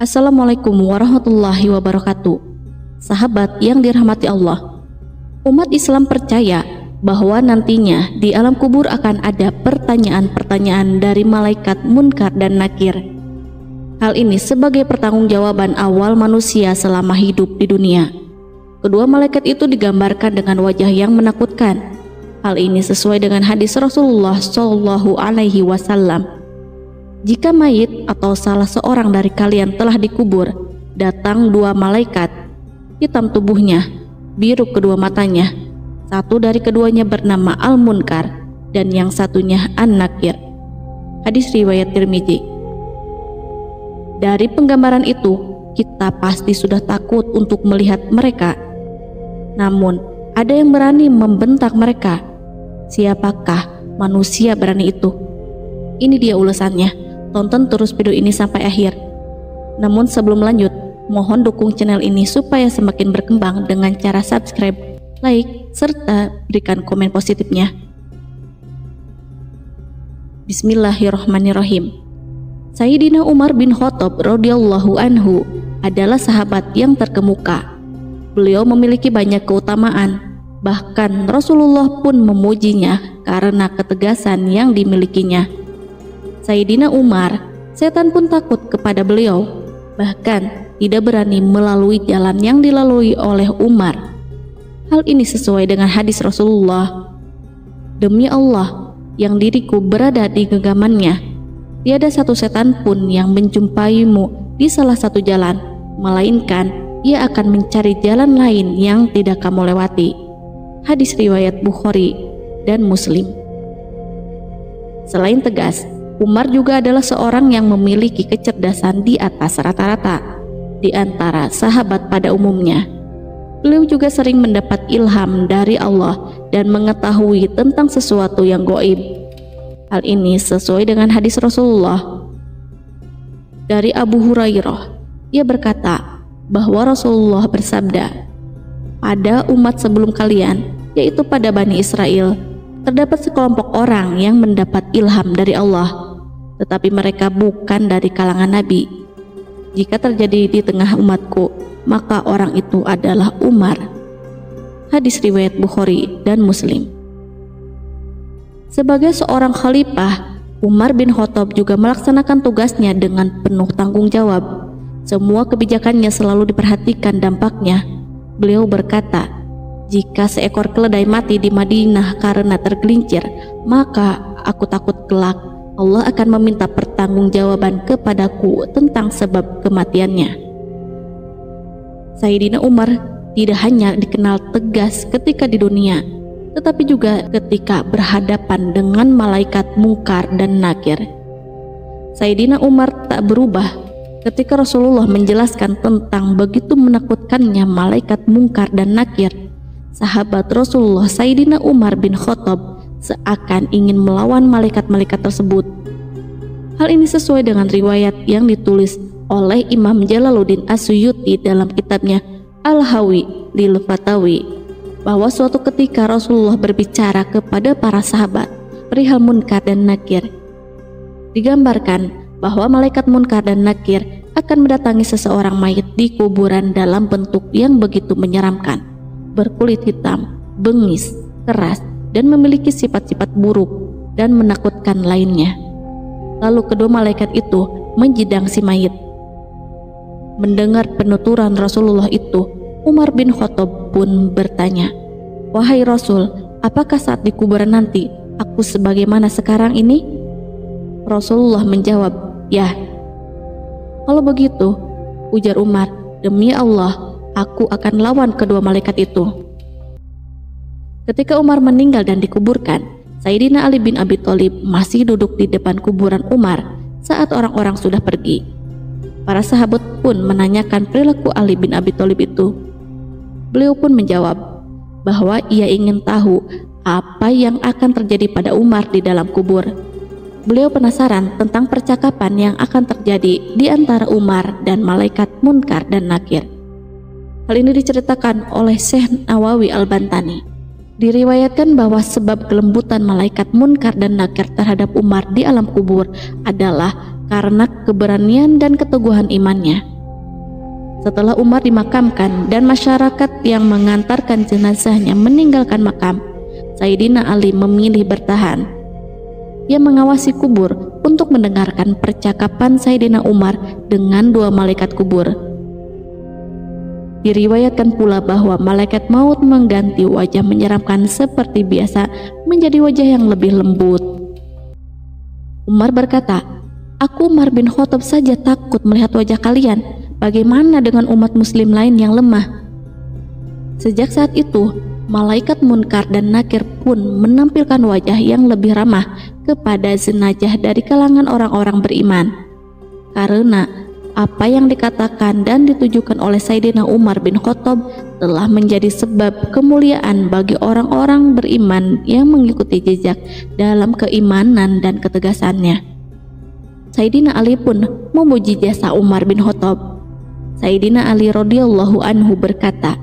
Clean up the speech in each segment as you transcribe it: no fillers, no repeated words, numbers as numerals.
Assalamualaikum warahmatullahi wabarakatuh. Sahabat yang dirahmati Allah, umat Islam percaya bahwa nantinya di alam kubur akan ada pertanyaan-pertanyaan dari malaikat Munkar dan Nakir. Hal ini sebagai pertanggungjawaban awal manusia selama hidup di dunia. Kedua malaikat itu digambarkan dengan wajah yang menakutkan. Hal ini sesuai dengan hadis Rasulullah Shallallahu Alaihi Wasallam. Jika mayit atau salah seorang dari kalian telah dikubur, datang dua malaikat, hitam tubuhnya, biru kedua matanya. Satu dari keduanya bernama Al-Munkar dan yang satunya An-Nakir. Hadis riwayat Tirmidzi. Dari penggambaran itu, kita pasti sudah takut untuk melihat mereka. Namun, ada yang berani membentak mereka. Siapakah manusia berani itu? Ini dia ulasannya. Tonton terus video ini sampai akhir. Namun sebelum lanjut, mohon dukung channel ini supaya semakin berkembang dengan cara subscribe, like, serta berikan komen positifnya. Bismillahirrahmanirrahim. Sayyidina Umar bin Khattab radhiyallahu anhu adalah sahabat yang terkemuka. Beliau memiliki banyak keutamaan, bahkan Rasulullah pun memujinya karena ketegasan yang dimilikinya. Sayyidina Umar, setan pun takut kepada beliau, bahkan tidak berani melalui jalan yang dilalui oleh Umar. Hal ini sesuai dengan hadis Rasulullah. Demi Allah, yang diriku berada di genggamannya, tiada satu setan pun yang menjumpaimu di salah satu jalan, melainkan ia akan mencari jalan lain yang tidak kamu lewati. Hadis riwayat Bukhari dan Muslim. Selain tegas, Umar juga adalah seorang yang memiliki kecerdasan di atas rata-rata di antara sahabat pada umumnya. Beliau juga sering mendapat ilham dari Allah dan mengetahui tentang sesuatu yang gaib. Hal ini sesuai dengan hadis Rasulullah. Dari Abu Hurairah, ia berkata bahwa Rasulullah bersabda, pada umat sebelum kalian, yaitu pada Bani Israel, terdapat sekelompok orang yang mendapat ilham dari Allah, tetapi mereka bukan dari kalangan Nabi. Jika terjadi di tengah umatku, maka orang itu adalah Umar. Hadis riwayat Bukhari dan Muslim. Sebagai seorang khalifah, Umar bin Khattab juga melaksanakan tugasnya dengan penuh tanggung jawab. Semua kebijakannya selalu diperhatikan dampaknya. Beliau berkata, jika seekor keledai mati di Madinah karena tergelincir, maka aku takut kelak Allah akan meminta pertanggungjawaban kepadaku tentang sebab kematiannya. Sayyidina Umar tidak hanya dikenal tegas ketika di dunia, tetapi juga ketika berhadapan dengan malaikat Munkar dan Nakir. Sayyidina Umar tak berubah ketika Rasulullah menjelaskan tentang begitu menakutkannya malaikat Munkar dan Nakir. Sahabat Rasulullah Sayyidina Umar bin Khattab seakan ingin melawan malaikat-malaikat tersebut. Hal ini sesuai dengan riwayat yang ditulis oleh Imam Jalaluddin As-Suyuti dalam kitabnya Al-Hawi lil Fatawi, bahwa suatu ketika Rasulullah berbicara kepada para sahabat perihal Munkar dan Nakir. Digambarkan bahwa malaikat Munkar dan Nakir akan mendatangi seseorang mayit di kuburan dalam bentuk yang begitu menyeramkan, berkulit hitam, bengis, keras, dan memiliki sifat-sifat buruk dan menakutkan lainnya. Lalu kedua malaikat itu menjidang si mayit. Mendengar penuturan Rasulullah itu, Umar bin Khattab pun bertanya, wahai Rasul, apakah saat di kuburan nanti aku sebagaimana sekarang ini? Rasulullah menjawab, ya. Kalau begitu, ujar Umar, demi Allah, aku akan lawan kedua malaikat itu. Ketika Umar meninggal dan dikuburkan, Sayyidina Ali bin Abi Thalib masih duduk di depan kuburan Umar saat orang-orang sudah pergi. Para sahabat pun menanyakan perilaku Ali bin Abi Thalib itu. Beliau pun menjawab bahwa ia ingin tahu apa yang akan terjadi pada Umar di dalam kubur. Beliau penasaran tentang percakapan yang akan terjadi di antara Umar dan malaikat Munkar dan Nakir. Hal ini diceritakan oleh Syekh Nawawi Al-Bantani. Diriwayatkan bahwa sebab kelembutan malaikat Munkar dan Nakir terhadap Umar di alam kubur adalah karena keberanian dan keteguhan imannya. Setelah Umar dimakamkan dan masyarakat yang mengantarkan jenazahnya meninggalkan makam, Sayyidina Ali memilih bertahan. Ia mengawasi kubur untuk mendengarkan percakapan Sayyidina Umar dengan dua malaikat kubur. Diriwayatkan pula bahwa malaikat maut mengganti wajah menyeramkan seperti biasa menjadi wajah yang lebih lembut. Umar berkata, "Aku Umar bin Khattab saja takut melihat wajah kalian. Bagaimana dengan umat muslim lain yang lemah?" Sejak saat itu, malaikat Munkar dan Nakir pun menampilkan wajah yang lebih ramah kepada jenazah dari kalangan orang-orang beriman. Karena apa yang dikatakan dan ditujukan oleh Sayyidina Umar bin Khattab telah menjadi sebab kemuliaan bagi orang-orang beriman yang mengikuti jejak dalam keimanan dan ketegasannya. Sayyidina Ali pun memuji jasa Umar bin Khattab. Sayyidina Ali radhiyallahu anhu berkata,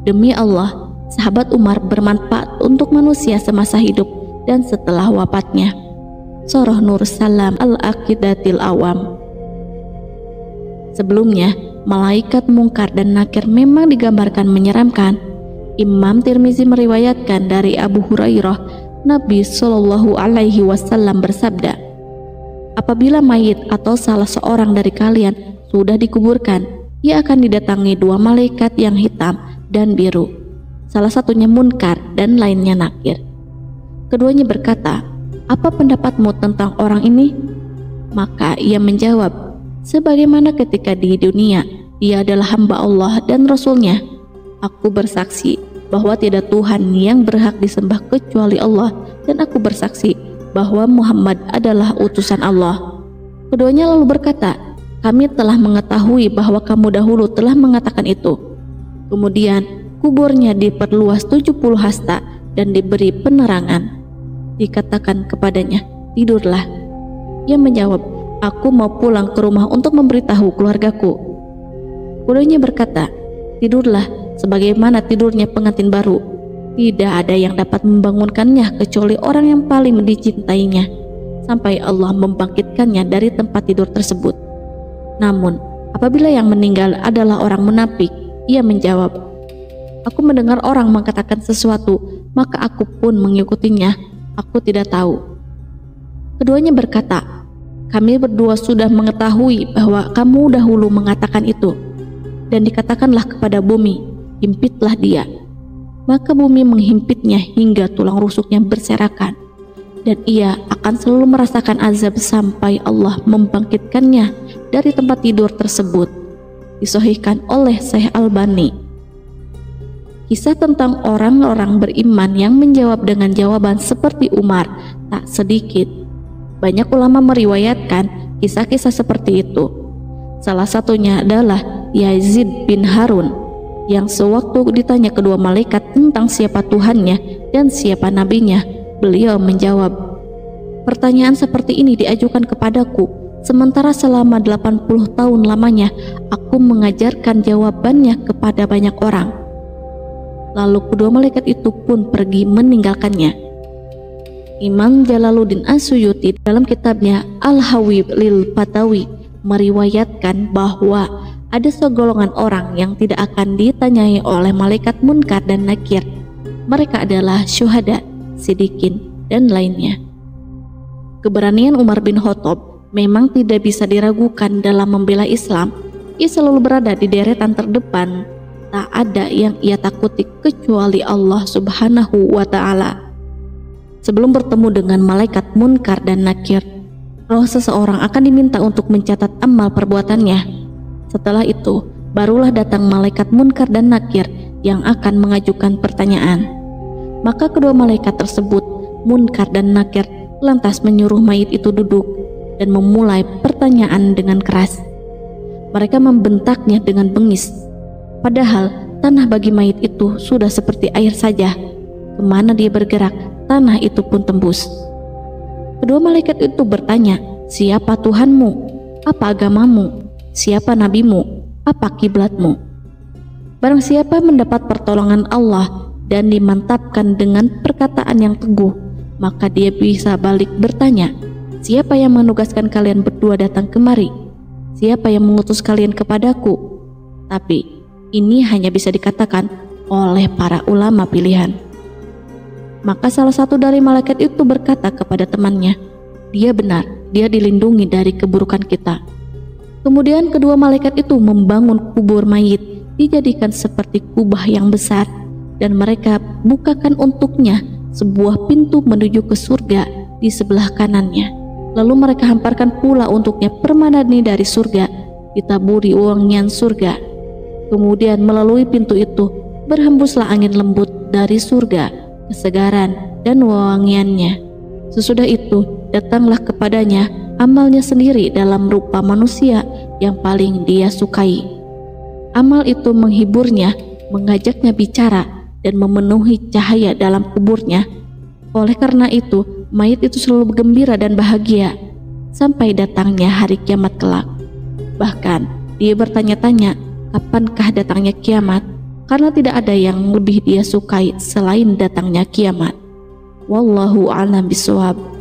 "Demi Allah, sahabat Umar bermanfaat untuk manusia semasa hidup dan setelah wafatnya." Surah Nur Salam Al-Aqidatil Awam. Sebelumnya, malaikat Munkar dan Nakir memang digambarkan menyeramkan. Imam Tirmizi meriwayatkan dari Abu Hurairah, Nabi Shallallahu Alaihi Wasallam bersabda, "Apabila mayit atau salah seorang dari kalian sudah dikuburkan, ia akan didatangi dua malaikat yang hitam dan biru, salah satunya Munkar dan lainnya Nakir. Keduanya berkata, 'Apa pendapatmu tentang orang ini?' Maka ia menjawab, 'Sebagaimana ketika di dunia, ia adalah hamba Allah dan Rasul-Nya. Aku bersaksi bahwa tidak Tuhan yang berhak disembah kecuali Allah, dan aku bersaksi bahwa Muhammad adalah utusan Allah.' Keduanya lalu berkata, 'Kami telah mengetahui bahwa kamu dahulu telah mengatakan itu.' Kemudian kuburnya diperluas 70 hasta dan diberi penerangan. Dikatakan kepadanya, 'Tidurlah.' Ia menjawab, 'Aku mau pulang ke rumah untuk memberitahu keluargaku.' Keduanya berkata, 'Tidurlah sebagaimana tidurnya pengantin baru. Tidak ada yang dapat membangunkannya kecuali orang yang paling dicintainya, sampai Allah membangkitkannya dari tempat tidur tersebut. Namun, apabila yang meninggal adalah orang munafik,' ia menjawab, 'Aku mendengar orang mengatakan sesuatu, maka aku pun mengikutinya. Aku tidak tahu.' Keduanya berkata, 'Kami berdua sudah mengetahui bahwa kamu dahulu mengatakan itu.' Dan dikatakanlah kepada bumi, 'Himpitlah dia.' Maka bumi menghimpitnya hingga tulang rusuknya berserakan, dan ia akan selalu merasakan azab sampai Allah membangkitkannya dari tempat tidur tersebut." Disahihkan oleh Syekh Albani. Kisah tentang orang-orang beriman yang menjawab dengan jawaban seperti Umar tak sedikit. Banyak ulama meriwayatkan kisah-kisah seperti itu. Salah satunya adalah Yazid bin Harun, yang sewaktu ditanya kedua malaikat tentang siapa Tuhannya dan siapa nabinya, beliau menjawab, "Pertanyaan seperti ini diajukan kepadaku, sementara selama 80 tahun lamanya aku mengajarkan jawabannya kepada banyak orang." Lalu kedua malaikat itu pun pergi meninggalkannya. Imam Jalaluddin As-Suyuti dalam kitabnya Al-Hawib lil Fatawi meriwayatkan bahwa ada segolongan orang yang tidak akan ditanyai oleh malaikat Munkar dan Nakir. Mereka adalah syuhada, sidikin, dan lainnya. Keberanian Umar bin Khattab memang tidak bisa diragukan dalam membela Islam. Ia selalu berada di deretan terdepan. Tak ada yang ia takuti kecuali Allah Subhanahu wa Ta'ala. Sebelum bertemu dengan malaikat Munkar dan Nakir, roh seseorang akan diminta untuk mencatat amal perbuatannya. Setelah itu, barulah datang malaikat Munkar dan Nakir yang akan mengajukan pertanyaan. Maka kedua malaikat tersebut, Munkar dan Nakir, lantas menyuruh mayit itu duduk dan memulai pertanyaan dengan keras. Mereka membentaknya dengan bengis. Padahal tanah bagi mayit itu sudah seperti air saja. Kemana dia bergerak, tanah itu pun tembus. Kedua malaikat itu bertanya, "Siapa Tuhanmu? Apa agamamu? Siapa nabimu? Apa kiblatmu?" Barang siapa mendapat pertolongan Allah dan dimantapkan dengan perkataan yang teguh, maka dia bisa balik bertanya, "Siapa yang menugaskan kalian berdua datang kemari? Siapa yang mengutus kalian kepadaku?" Tapi ini hanya bisa dikatakan oleh para ulama pilihan. Maka salah satu dari malaikat itu berkata kepada temannya, "Dia benar, dia dilindungi dari keburukan kita." Kemudian kedua malaikat itu membangun kubur mayit, dijadikan seperti kubah yang besar, dan mereka bukakan untuknya sebuah pintu menuju ke surga di sebelah kanannya. Lalu mereka hamparkan pula untuknya permadani dari surga, ditaburi wangian surga. Kemudian melalui pintu itu berhembuslah angin lembut dari surga, kesegaran dan wewangiannya. Sesudah itu datanglah kepadanya amalnya sendiri dalam rupa manusia yang paling dia sukai. Amal itu menghiburnya, mengajaknya bicara, dan memenuhi cahaya dalam kuburnya. Oleh karena itu, mayit itu selalu bergembira dan bahagia sampai datangnya hari kiamat kelak. Bahkan dia bertanya-tanya, kapankah datangnya kiamat? Karena tidak ada yang lebih dia sukai selain datangnya kiamat. Wallahu a'lam bishawab.